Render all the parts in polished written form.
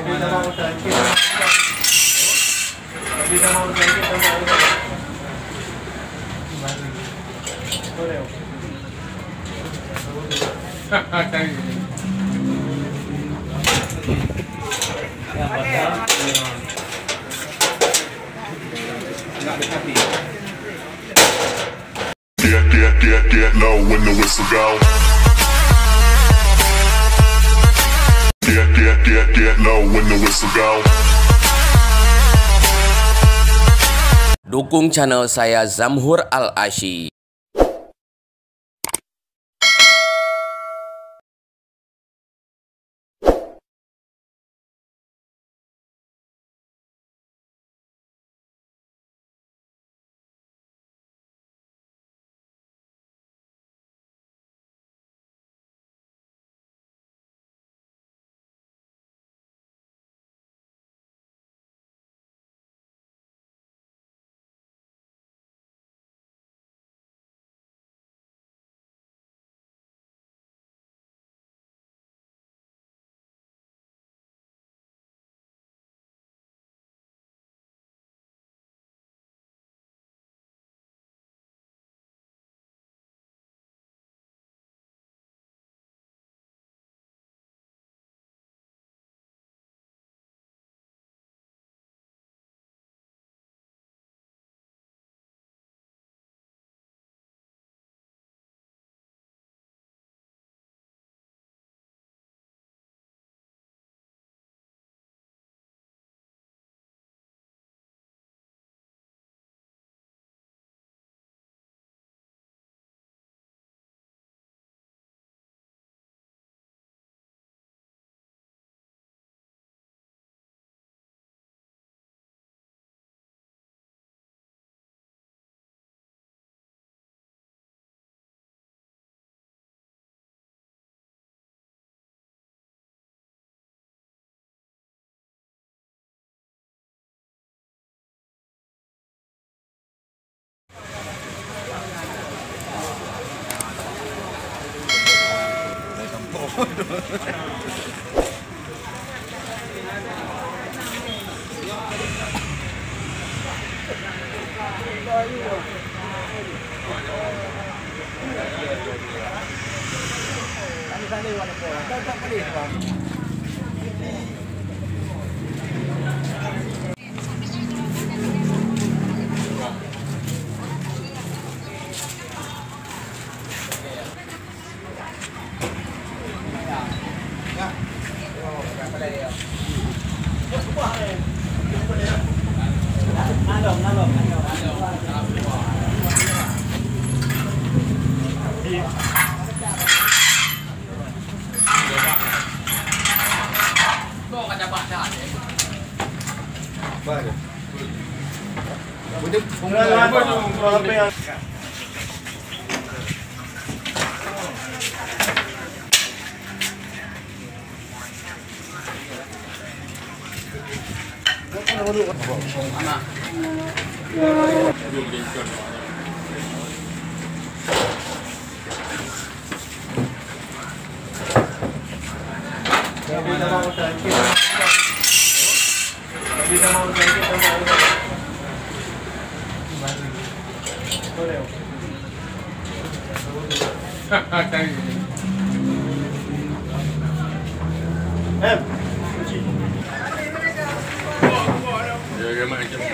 Get low when the whistle go. Get low when the whistle go. Dukung channel saya Zamhur Al-Asy.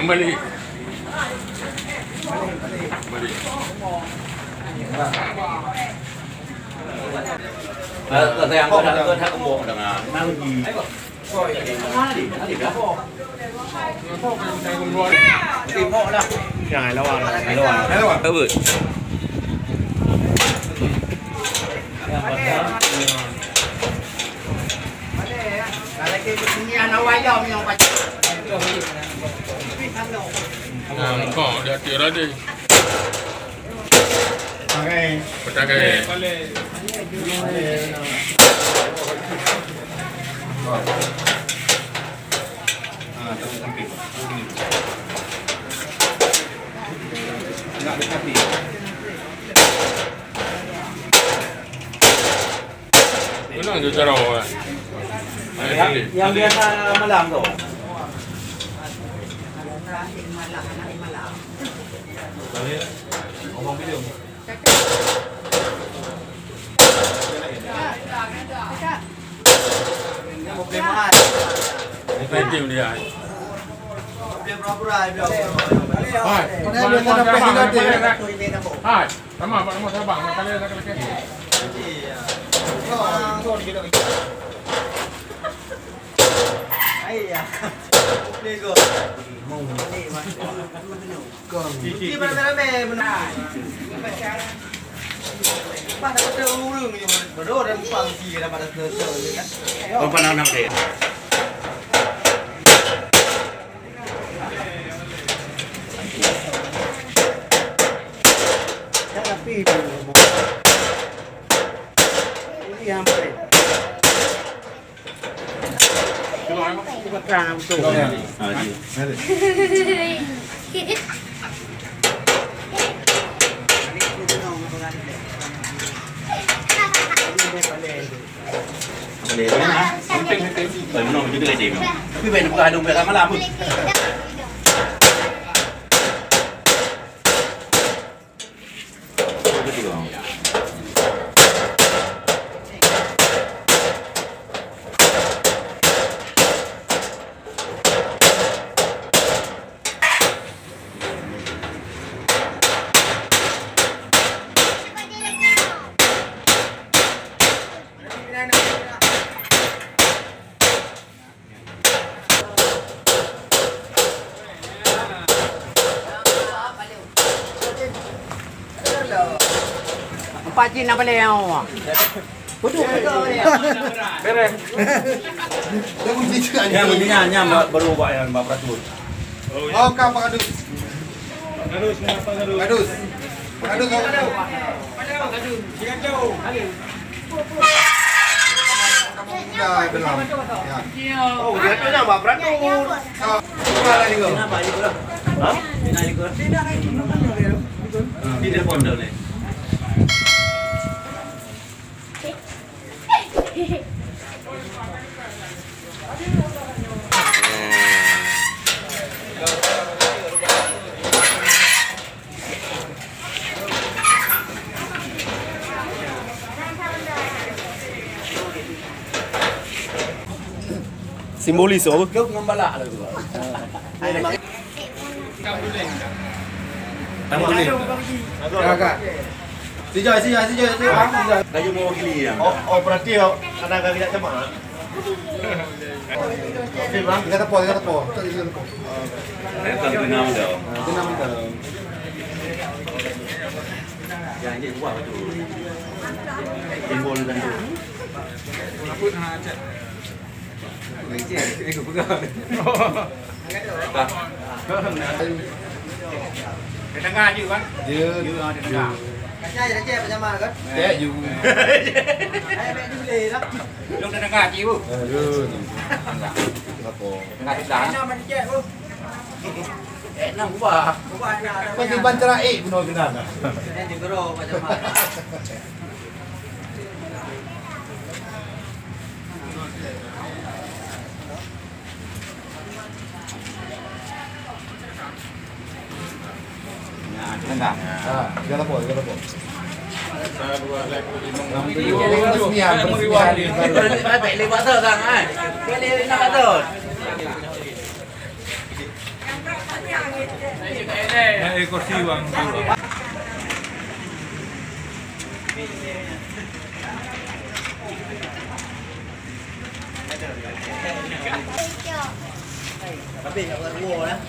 Kembali. Yang ada kembok dengan nanggi. Yang lawan. Kau dah tira deh. Pakai. Menang je cara orang. Yang biasa malam tuh. Ngomong video. Penting dia. Hai, Hai, sama Pak Nama Sabang, nak kali nak kali. Komponen nama dia. Ini yang paling. Bukan betul. Bởi nó chứ cái điểm. Quý vị nó đồng về làm luôn. Pakcik nak balik yang awak. Betul. Beres. Yang pentingnya berubah yang peraturan. Oh, Pak Kadus. Kadus. Oh, dia tu nak buat beratur. Kenapa ini kurang? Hah? Ini kurang. Di telepon dah ni. Simbolis apa? Kau ngambalak lah tu. Tamu ni. Kakak. Sijai. Kaju mau wakili yang. Oh berarti kadang-kadang tidak cemas. Kita tepo. Itu nama dah. Itu nama kita. Yang ini buat tu. Simbol dan tu. Di tengah je kan? Dia. Dah cek macam mana kan? Ya, you. Ayah mek ni boleh lah. Lu di tengah je bu. Aduh. Tepo. Tengah sebelah. Nak mana cek tu? Nak ubah. Buat nak. Bagi bancara benar benar. Dia juga macam mana? Tengah. Kita tepo. Saya buat lagi Baik lewat tu sang kan. Boleh nak tu. kursi bang. Tapi nak buat war lah.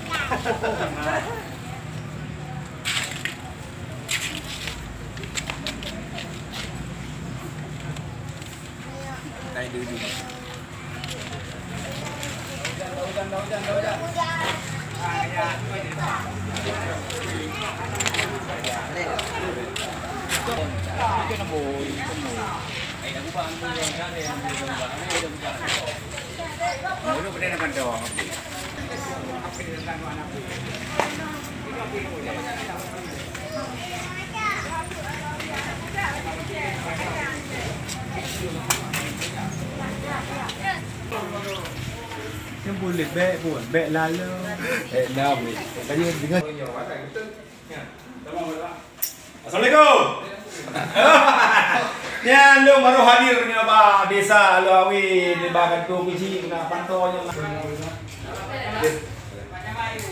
boleh baik pun, baik lalu. Nah, boleh. Tadi dengar. Assalamualaikum. Nya lu baru hadir ni apa desa Luawi di bagian tu kecil kena pantaunya.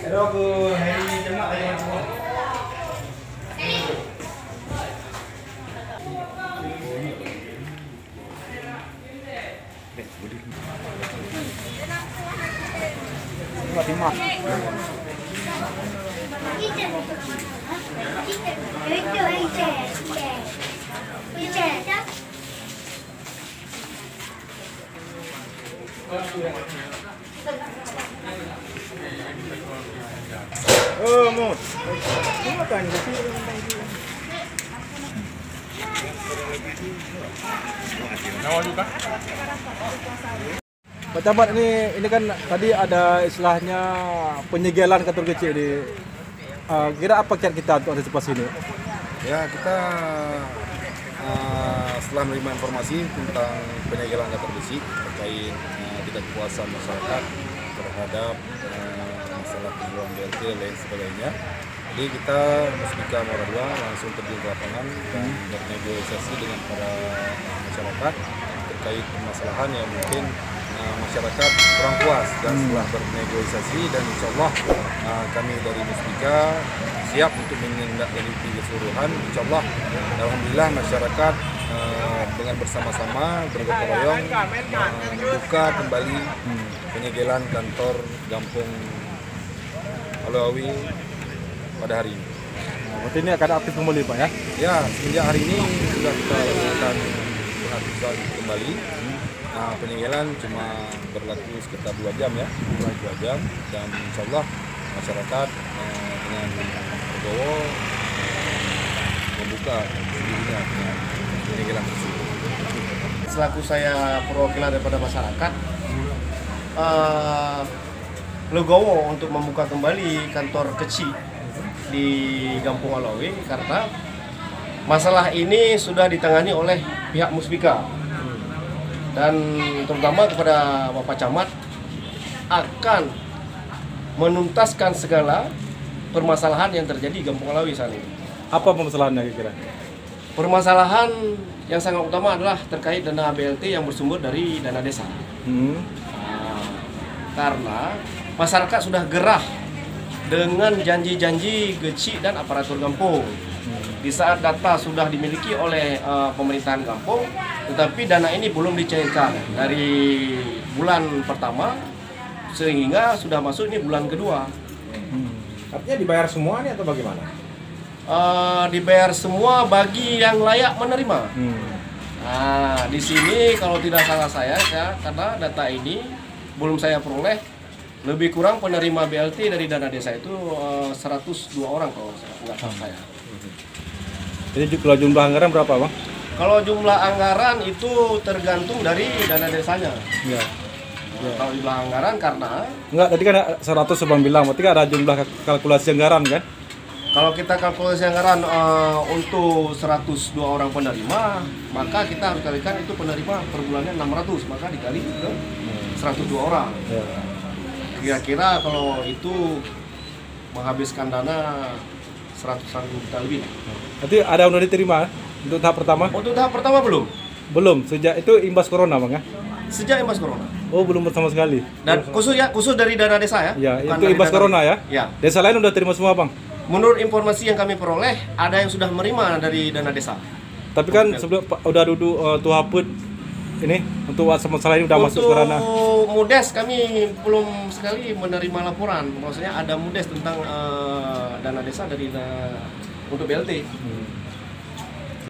Hello ku hari jemaah aja semua. Oh, Mut. Makan Pak Camat ini kan tadi ada istilahnya penyegelan kantor kecil di kira apa kiat kita untuk antisipasi ini? Ya, kita setelah menerima informasi tentang penyegelan kantor besi terkait tidak kepuasan masyarakat terhadap masalah penjualan BLT dan lain sebagainya. Jadi kita Musbika Muara II langsung terjun ke lapangan dan bernegosiasi dengan para masyarakat terkait permasalahan yang mungkin masyarakat kurang puas, dan setelah bernegosiasi dan insya Allah kami dari Musbika siap untuk menindaklanjuti keseluruhan. Insya Allah, alhamdulillah masyarakat dengan bersama-sama bergotong royong membuka kembali penyegelan kantor Gampung Luawi pada hari ini. Berarti ini akan aktif kembali Pak ya? Ya, semenjak hari ini sudah kita lakukan pengaktifan kembali. Penyegelan cuma berlaku sekitar 2 jam ya, 2 jam, dan insya Allah masyarakat dengan bergowo membuka dirinya penyegelan tersebut. Selaku saya perwakilan daripada masyarakat, legowo untuk membuka kembali kantor kecil di Gampung Luawi karena masalah ini sudah ditangani oleh pihak Musbika. Dan terutama kepada Bapak Camat akan menuntaskan segala permasalahan yang terjadi di Gampung Luawi saat ini. Apa permasalahannya kira-kira? Permasalahan yang sangat utama adalah terkait dana BLT yang bersumber dari dana desa. Karena masyarakat sudah gerah dengan janji-janji gecik dan aparatur kampung. Di saat data sudah dimiliki oleh pemerintahan kampung, tetapi dana ini belum dicairkan dari bulan pertama sehingga sudah masuk ini bulan kedua. Artinya dibayar semua nih atau bagaimana? Dibayar semua bagi yang layak menerima. Nah, di sini kalau tidak salah saya karena data ini belum saya peroleh, lebih kurang penerima BLT dari dana desa itu 102 orang kalau nggak salah saya. Jadi kalau jumlah anggaran berapa Bang? Kalau jumlah anggaran itu tergantung dari dana desanya. Ya. Kalau jumlah anggaran karena Enggak, tadi kan 100 Bang bilang, berarti kan ada jumlah kalkulasi anggaran kan? kalau kita kalkulasi anggaran untuk 102 orang penerima, maka kita harus kalikan itu penerima per bulannya 600, maka dikali ke 102 orang. Ya. Kira-kira kalau itu menghabiskan dana 101 juta lebih. Berarti ada yang udah diterima untuk tahap pertama? Untuk tahap pertama belum? Belum, sejak itu imbas corona Bang ya? Sejak imbas corona. Oh, belum sama sekali. Dan khusus dari dana desa ya? Ya, Bukan itu dari imbas dana- corona ya? Ya. Desa lain udah terima semua Bang? Menurut informasi yang kami peroleh, ada yang sudah menerima dari dana desa. Tapi kan sebelum udah duduk tuhaput ini untuk masalah ini udah masuk ke ranah. Untuk MUDES kami belum sekali menerima laporan. Maksudnya ada MUDES tentang dana desa dari untuk BLT.